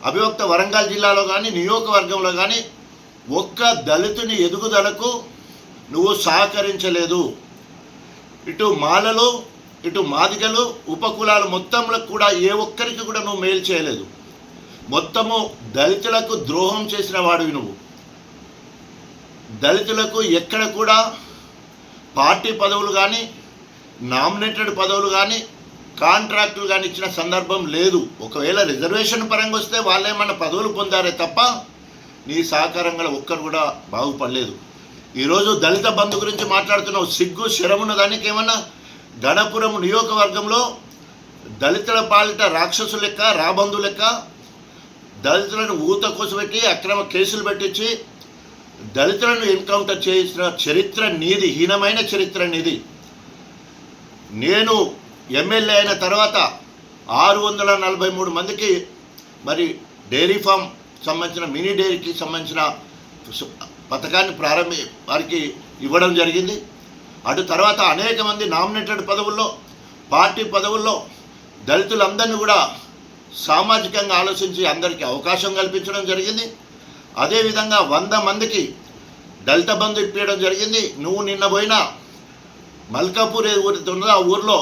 అవిభక్త వరంగల్ జిల్లాలో కానీ నియోజకవర్గంలో కానీ ఒక్క దళితుని ఎదుగుదలకు నువ్వు సహకరించలేదు. ఇటు మాలలు, ఇటు మాదిగలు, ఉపకులాలు మొత్తంలో కూడా ఏ ఒక్కరికి కూడా నువ్వు మేలు చేయలేదు. మొత్తము దళితులకు ద్రోహం చేసిన వాడివి నువ్వు. దళితులకు ఎక్కడ కూడా పార్టీ పదవులు కానీ, నామినేటెడ్ పదవులు కానీ, కాంట్రాక్టులు కానీ ఇచ్చిన సందర్భం లేదు. ఒకవేళ రిజర్వేషన్ పరంగా వస్తే వాళ్ళేమన్నా పదవులు పొందారే తప్ప నీ సహకారంగా ఒక్కరు కూడా బాగుపడలేదు. ఈరోజు దళిత బంధు గురించి మాట్లాడుతున్నావు. సిగ్గు శరమున్న దానికి ఏమన్నా గణపురం నియోజకవర్గంలో దళితుల పాలిట రాక్షసు లెక్క, రాబంధు లెక్క దళితులను ఊత కోసపెట్టి అక్రమ కేసులు పెట్టించి దళితులను ఎన్కౌంటర్ చేసిన చరిత్ర నీది, హీనమైన చరిత్ర నీది. నేను ఎమ్మెల్యే అయిన తర్వాత 643 మందికి మరి డైరీ ఫామ్ సంబంధించిన మినీ డైరీకి సంబంధించిన పథకాన్ని వారికి ఇవ్వడం జరిగింది. అటు తర్వాత అనేక మంది నామినేటెడ్ పదవుల్లో, పార్టీ పదవుల్లో దళితులందరినీ కూడా సామాజికంగా ఆలోచించి అందరికీ అవకాశం కల్పించడం జరిగింది. అదేవిధంగా 100 మందికి దళిత బంధు ఇప్పించడం జరిగింది. నువ్వు నిన్న పోయిన మల్కాపూర్ ఊరితో ఉన్నదో ఆ ఊరిలో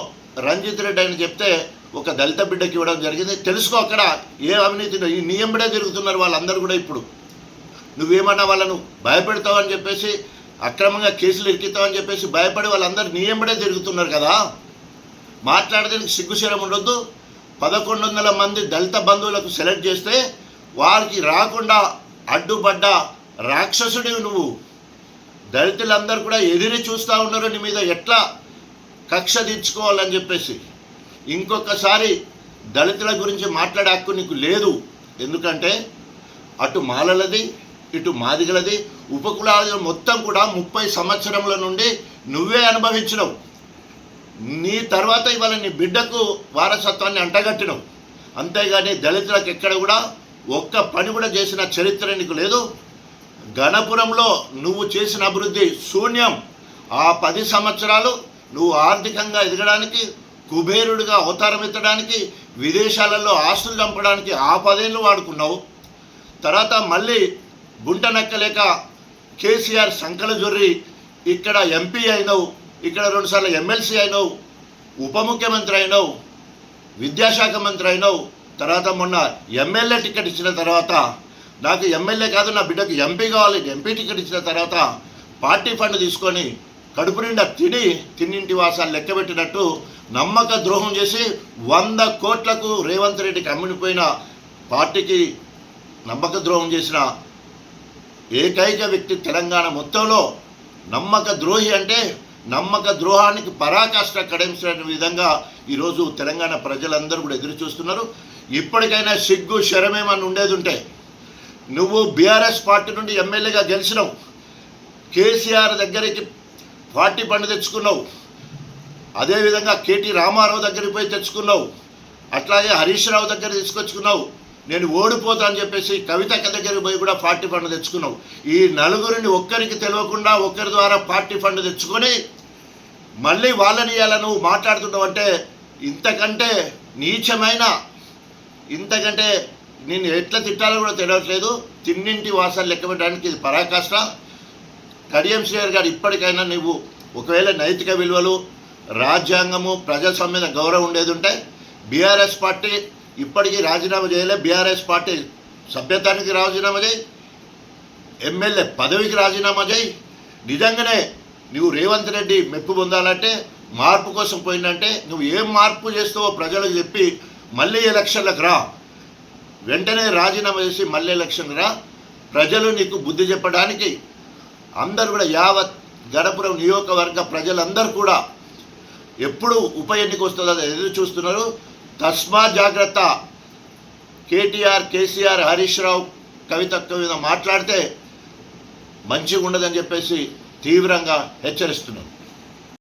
రంజిత్ రెడ్డి అని చెప్తే ఒక దళిత బిడ్డకి ఇవ్వడం జరిగింది. తెలుసుకో అక్కడ ఏ అవినీతి ఈ నియంబడే తిరుగుతున్నారు వాళ్ళందరూ కూడా. ఇప్పుడు నువ్వేమన్నా వాళ్ళను భయపెడతావని చెప్పేసి, అక్రమంగా కేసులు ఇరికిస్తావని చెప్పేసి భయపడి వాళ్ళందరూ నియంబడే తిరుగుతున్నారు కదా. మాట్లాడడానికి సిగ్గుశరం ఉండొద్దు. 1100 మంది దళిత బంధువులకు సెలెక్ట్ చేస్తే వారికి రాకుండా అడ్డుపడ్డ రాక్షసుడివి నువ్వు. దళితులందరూ కూడా ఎదిరి చూస్తూ ఉన్నారు నీ మీద ఎట్లా కక్ష తీర్చుకోవాలని చెప్పేసి. ఇంకొకసారి దళితుల గురించి మాట్లాడే హక్కు నీకు లేదు. ఎందుకంటే అటు మాలలది, ఇటు మాదిగలది, ఉపకులాది మొత్తం కూడా 30 సంవత్సరముల నుండి నువ్వే అనుభవించినవు. నీ తర్వాత ఇవాళ నీ బిడ్డకు వారసత్వాన్ని అంటగట్టినవు. అంతేగాని దళితులకు ఎక్కడ కూడా ఒక్క పని కూడా చేసిన చరిత్ర నీకు లేదు. గణపురంలో నువ్వు చేసిన అభివృద్ధి శూన్యం. ఆ 10 సంవత్సరాలు నువ్వు ఆర్థికంగా ఎదగడానికి, కుబేరుడిగా అవతారం ఎత్తడానికి, విదేశాలలో ఆస్తులు చంపడానికి ఆ 10 ఏళ్ళు వాడుకున్నావు. తర్వాత మళ్ళీ గుంట నక్కలేక కేసీఆర్ సంకల జొర్రి ఇక్కడ ఎంపీ అయినావు, ఇక్కడ 2 సార్లు ఎమ్మెల్సీ అయినావు, ఉప ముఖ్యమంత్రి అయినావు, విద్యాశాఖ మంత్రి అయినావు. తర్వాత మొన్న ఎమ్మెల్యే టికెట్ ఇచ్చిన తర్వాత నాకు ఎమ్మెల్యే కాదు నా బిడ్డకు ఎంపీ కావాలి, ఎంపీ టికెట్ ఇచ్చిన తర్వాత పార్టీ ఫండ్ తీసుకొని కడుపు నిండా తిన్నింటి వాసాలు లెక్కబెట్టినట్టు నమ్మక ద్రోహం చేసి 100 కోట్లకు రేవంత్ రెడ్డికి అమ్ముడిపోయిన పార్టీకి నమ్మక ద్రోహం చేసిన ఏకైక వ్యక్తి తెలంగాణ మొత్తంలో. నమ్మక ద్రోహి అంటే నమ్మక ద్రోహానికి పరాకాష్ట కడించిన విధంగా ఈరోజు తెలంగాణ ప్రజలందరూ కూడా ఎదురు చూస్తున్నారు. ఇప్పటికైనా సిగ్గు శరమేమని ఉండేది ఉంటే, నువ్వు బీఆర్ఎస్ పార్టీ నుండి ఎమ్మెల్యేగా గెలిచినావు, కేసీఆర్ దగ్గరికి పార్టీ ఫండ్ తెచ్చుకున్నావు, అదేవిధంగా కేటీ రామారావు దగ్గరికి పోయి తెచ్చుకున్నావు, అట్లాగే హరీష్ రావు దగ్గర తీసుకొచ్చుకున్నావు. నేను ఓడిపోతా అని చెప్పేసి కవితక్క దగ్గరికి పోయి కూడా పార్టీ ఫండ్ తెచ్చుకున్నావు. ఈ నలుగురిని ఒక్కరికి తెలియకుండా ఒకరి ద్వారా పార్టీ ఫండ్ తెచ్చుకొని మళ్ళీ వాళ్ళని ఇవ్వాలని నువ్వు మాట్లాడుతున్నావు అంటే ఇంతకంటే నీచమైన, ఇంతకంటే నేను ఎట్లా తిట్టాలో కూడా తెలియట్లేదు. తిన్నింటి వాసాలు లెక్కబెట్టడానికి ఇది పరాకాష్ట. కడియం శ్రీహరి గారు ఇప్పటికైనా నువ్వు ఒకవేళ నైతిక విలువలు, రాజ్యాంగము, ప్రజాస్వామ్య గౌరవం ఉండేది ఉంటే బీఆర్ఎస్ పార్టీ ఇప్పటికీ రాజీనామా చేయలే. బీఆర్ఎస్ పార్టీ సభ్యత్వానికి రాజీనామా చేయి, ఎమ్మెల్యే పదవికి రాజీనామా చేయి. నిజంగానే నువ్వు రేవంత్ రెడ్డి మెప్పు పొందాలంటే, మార్పు కోసం పోయిందంటే నువ్వు ఏం మార్పు చేస్తావో ప్రజలకు చెప్పి మళ్ళీ ఎలక్షన్లకు రా. వెంటనే రాజీనామా చేసి మళ్ళీ ఎలక్షన్కి రా. ప్రజలు నీకు బుద్ధి చెప్పడానికి అందరూ కూడా యావత్ గణపురం నియోజకవర్గ ప్రజలందరూ కూడా ఎప్పుడు ఉప ఎన్నిక వస్తుందో ఎదురు చూస్తున్నారు. తస్మా జాగ్రత్త. కేటీఆర్, కేసీఆర్, హరీష్ రావు, కవితక్క మీద మాట్లాడితే మంచిగా ఉండదని చెప్పేసి తీవ్రంగా హెచ్చరిస్తున్నారు.